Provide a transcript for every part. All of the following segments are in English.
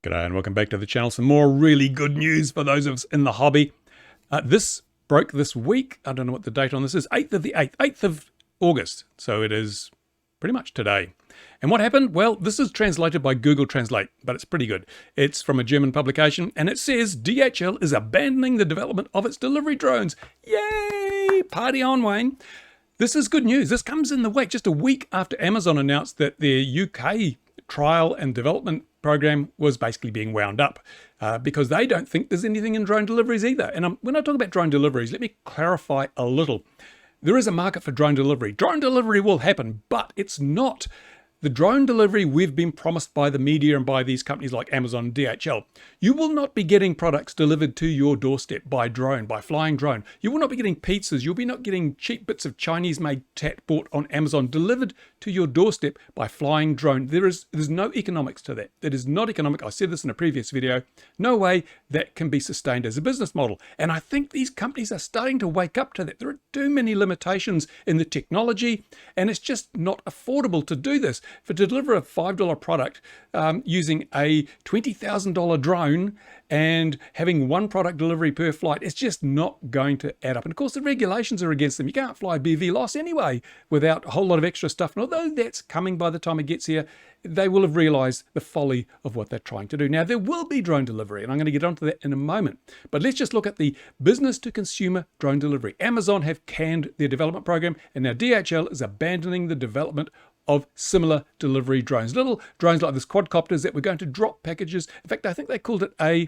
G'day and welcome back to the channel. Some more really good news for those of us in the hobby. This broke this week. I don't know what the date on this is. 8th of the 8th, 8th of August. So it is pretty much today. And what happened? Well, this is translated by Google Translate, but it's pretty good. It's from a German publication and it says DHL is abandoning the development of its delivery drones. Yay! Party on, Wayne. This is good news. This comes in the wake just a week after Amazon announced that their UK trial and development program was basically being wound up because they don't think there's anything in drone deliveries either. And when I talk about drone deliveries, let me clarify a little. There is a market for drone delivery. Drone delivery will happen, but it's not the drone delivery we've been promised by the media and by these companies like Amazon and DHL. You will not be getting products delivered to your doorstep by drone, by flying drone. You will not be getting pizzas. You'll be not getting cheap bits of Chinese-made tat bought on Amazon delivered to your doorstep by flying drone. There's no economics to that. That is not economic. I said this in a previous video. No way that can be sustained as a business model. And I think these companies are starting to wake up to that. There are too many limitations in the technology, and it's just not affordable to do this. To deliver a $5 product using a $20,000 drone and having one product delivery per flight, it's just not going to add up. And of course, the regulations are against them. You can't fly BV loss anyway without a whole lot of extra stuff. And although that's coming by the time it gets here, they will have realized the folly of what they're trying to do. Now, there will be drone delivery, and I'm going to get onto that in a moment. But let's just look at the business to consumer drone delivery. Amazon have canned their development program, and now DHL is abandoning the development of similar delivery drones. Little drones like this quadcopters that were going to drop packages. In fact, I think they called it a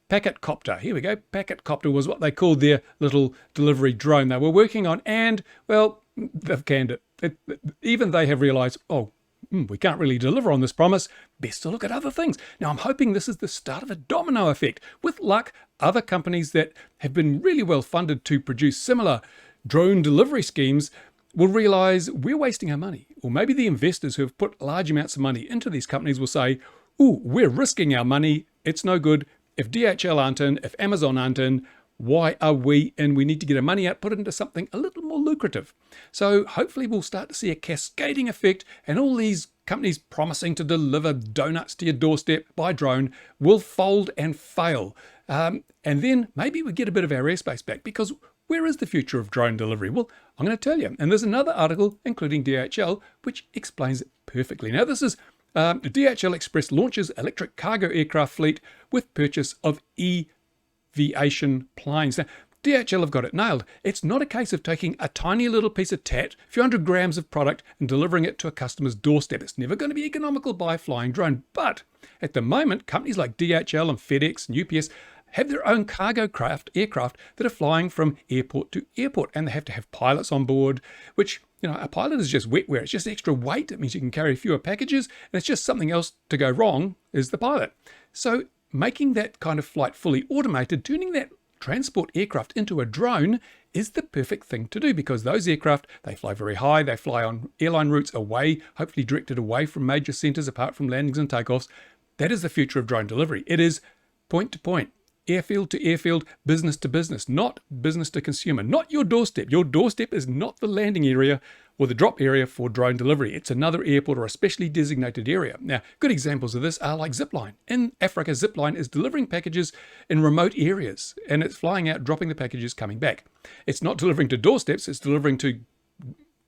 packet copter. Here we go. Packet copter was what they called their little delivery drone they were working on. And, well, they've canned it. Even they have realized, we can't really deliver on this promise. Best to look at other things. Now, I'm hoping this is the start of a domino effect. With luck, other companies that have been really well funded to produce similar drone delivery schemes will realize we're wasting our money. Or maybe the investors who have put large amounts of money into these companies will say, we're risking our money. It's no good. If DHL aren't in, if Amazon aren't in, why are we in? We need to get our money out, put it into something a little more lucrative. So hopefully we'll start to see a cascading effect, and all these companies promising to deliver donuts to your doorstep by drone will fold and fail. And then maybe we get a bit of our airspace back, because where is the future of drone delivery? Well, I'm going to tell you. And there's another article, including DHL, which explains it perfectly. Now, this is DHL Express launches electric cargo aircraft fleet with purchase of eViation planes. Now, DHL have got it nailed. It's not a case of taking a tiny little piece of tat, a few hundred grams of product, and delivering it to a customer's doorstep. It's never going to be economical by a flying drone. But at the moment, companies like DHL and FedEx and UPS have their own cargo aircraft that are flying from airport to airport, and they have to have pilots on board, which, a pilot is just wetware. It's just extra weight. It means you can carry fewer packages, and it's just something else to go wrong is the pilot. So making that kind of flight fully automated, turning that transport aircraft into a drone is the perfect thing to do, because those aircraft, they fly very high, they fly on airline routes away, hopefully directed away from major centers apart from landings and takeoffs. That is the future of drone delivery. It is point to point, airfield to airfield, business to business, not business to consumer, not your doorstep. Your doorstep is not the landing area or the drop area for drone delivery. It's another airport or a specially designated area. Now, good examples of this are like Zipline. In Africa, Zipline is delivering packages in remote areas, and it's flying out, dropping the packages, coming back. It's not delivering to doorsteps, it's delivering to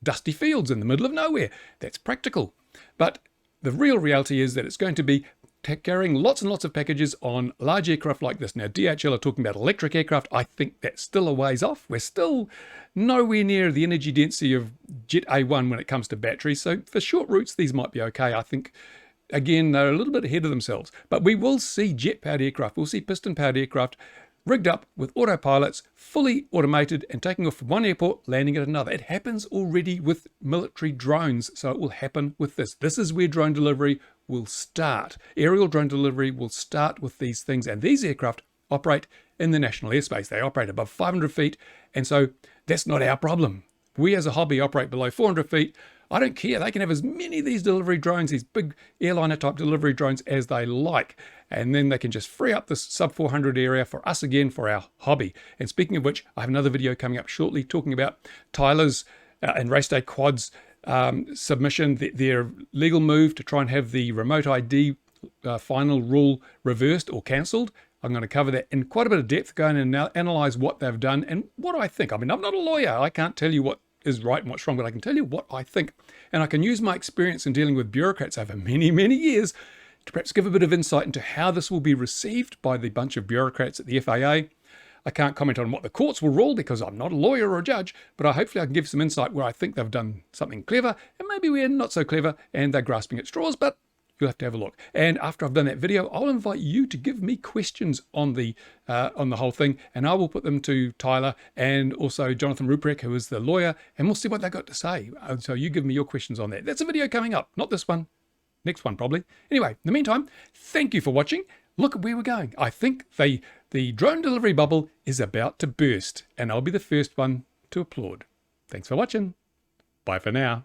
dusty fields in the middle of nowhere. That's practical. But the real reality is that it's going to be carrying lots and lots of packages on large aircraft like this. Now, DHL are talking about electric aircraft. I think that's still a ways off. We're still nowhere near the energy density of Jet A1 when it comes to batteries. So for short routes, these might be okay. I think, again, they're a little bit ahead of themselves. But we will see jet-powered aircraft. We'll see piston-powered aircraft rigged up with autopilots, fully automated, and taking off from one airport, landing at another. It happens already with military drones, so it will happen with this. This is where drone delivery will start. Aerial drone delivery will start with these things, and these aircraft operate in the national airspace. They operate above 500 feet, and so that's not our problem. We as a hobby operate below 400 feet. I don't care. They can have as many of these delivery drones, these big airliner type delivery drones, as they like. And then they can just free up this sub 400 area for us again, for our hobby. And speaking of which, I have another video coming up shortly talking about Tyler's and Race Day Quad's submission, their legal move to try and have the remote ID final rule reversed or cancelled. I'm going to cover that in quite a bit of depth, go in and analyze what they've done and what I think. I mean, I'm not a lawyer. I can't tell you what is right and what's wrong, but I can tell you what I think. And I can use my experience in dealing with bureaucrats over many, many years to perhaps give a bit of insight into how this will be received by the bunch of bureaucrats at the FAA. I can't comment on what the courts will rule because I'm not a lawyer or a judge, but hopefully I can give some insight where I think they've done something clever and maybe we're not so clever and they're grasping at straws, but you'll have to have a look. And after I've done that video, I'll invite you to give me questions on the whole thing, and I will put them to Tyler and also Jonathan Ruprecht, who is the lawyer, and we'll see what they've got to say. So you give me your questions on that. That's a video coming up, not this one. Next one, probably. Anyway, in the meantime, thank you for watching. Look at where we're going. I think the drone delivery bubble is about to burst, and I'll be the first one to applaud. Thanks for watching. Bye for now.